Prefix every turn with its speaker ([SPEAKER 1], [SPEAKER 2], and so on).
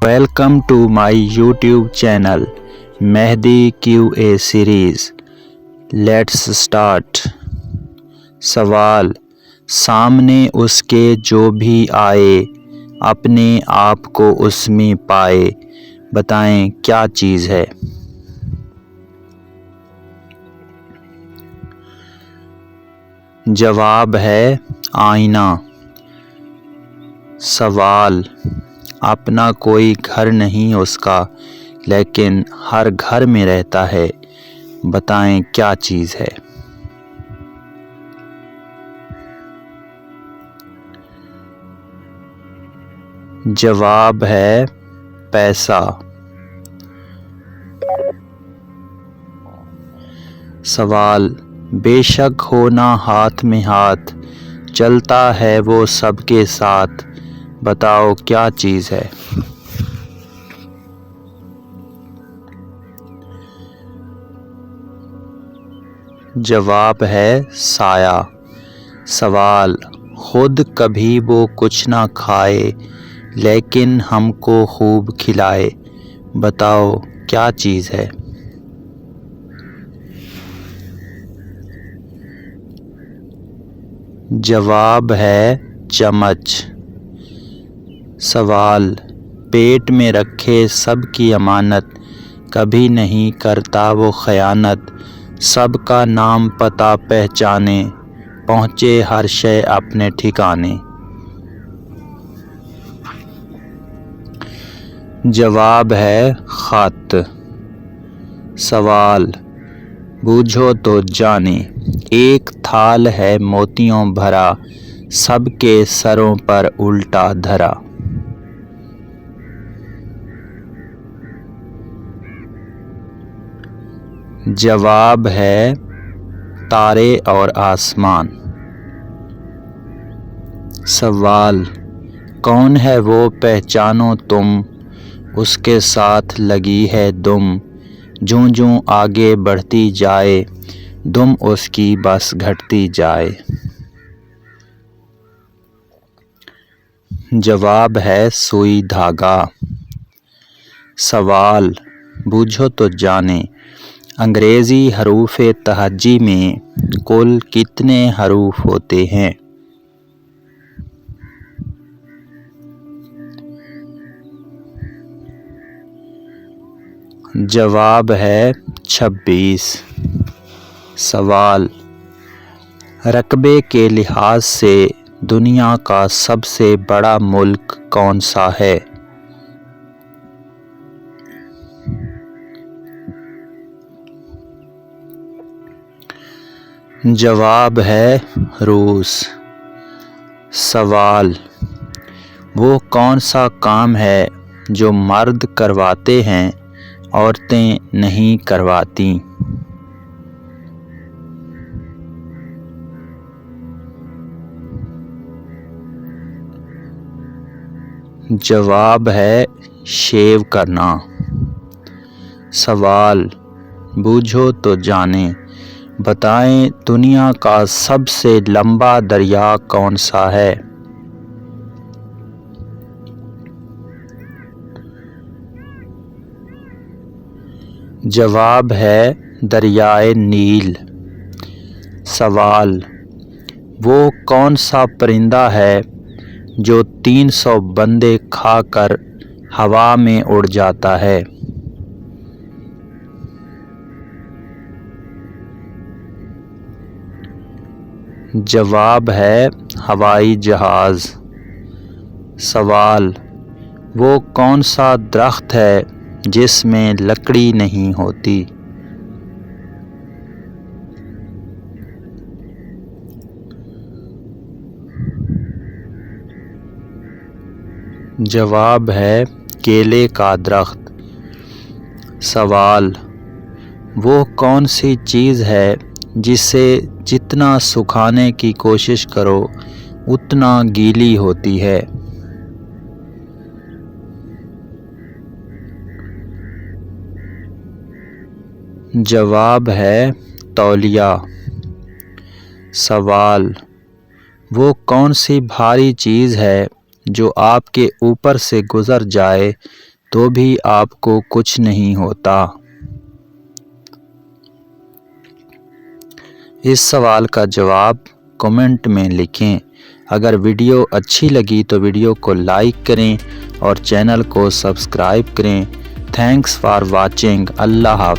[SPEAKER 1] Welcome to my YouTube channel Mehdi QA series. Let's start. सवाल, सामने उसके जो भी आए अपने आप को उसमें पाए, बताएं क्या चीज़ है। जवाब है आईना। सवाल, अपना कोई घर नहीं उसका लेकिन हर घर में रहता है, बताएं क्या चीज़ है। जवाब है पैसा। सवाल, बेशक हो ना हाथ में हाथ, चलता है वो सबके साथ, बताओ क्या चीज़ है। जवाब है साया। सवाल, खुद कभी वो कुछ ना खाए लेकिन हमको खूब खिलाए, बताओ क्या चीज़ है। जवाब है चम्मच। सवाल, पेट में रखे सबकी अमानत, कभी नहीं करता वो खयानत, सबका नाम पता पहचाने, पहुँचे हर शय अपने ठिकाने। जवाब है खत। सवाल, बूझो तो जाने, एक थाल है मोतियों भरा, सबके सरों पर उल्टा धरा। जवाब है तारे और आसमान। सवाल, कौन है वो पहचानो तुम, उसके साथ लगी है दुम, जूं जूं आगे बढ़ती जाए, दुम उसकी बस घटती जाए। जवाब है सुई धागा। सवाल, बूझो तो जाने, अंग्रेज़ी हरूफ तहज्जी में कुल कितने हरूफ होते हैं। जवाब है 26। सवाल, रकबे के लिहाज से दुनिया का सबसे बड़ा मुल्क कौन सा है। जवाब है रूस। सवाल, वो कौन सा काम है जो मर्द करवाते हैं औरतें नहीं करवाती। जवाब है शेव करना। सवाल, बूझो तो जाने, बताएं दुनिया का सबसे लंबा दरिया कौन सा है। जवाब है दरियाए नील। सवाल, वो कौन सा परिंदा है जो 300 बंदे खाकर हवा में उड़ जाता है। जवाब है हवाई जहाज़। सवाल, वो कौन सा दरख्त है जिसमें लकड़ी नहीं होती। जवाब है केले का दरख्त। सवाल, वो कौन सी चीज़ है जिसे जितना सुखाने की कोशिश करो उतना गीली होती है। जवाब है तौलिया। सवाल, वो कौन सी भारी चीज़ है जो आपके ऊपर से गुज़र जाए تو بھی آپ کو کچھ نہیں ہوتا؟ اس سوال کا جواب کمنٹ میں لکھیں۔ اگر ویڈیو اچھی لگی تو ویڈیو کو لائک کریں اور چینل کو سبسکرائب کریں۔ Thanks for watching. اللہ حافظ۔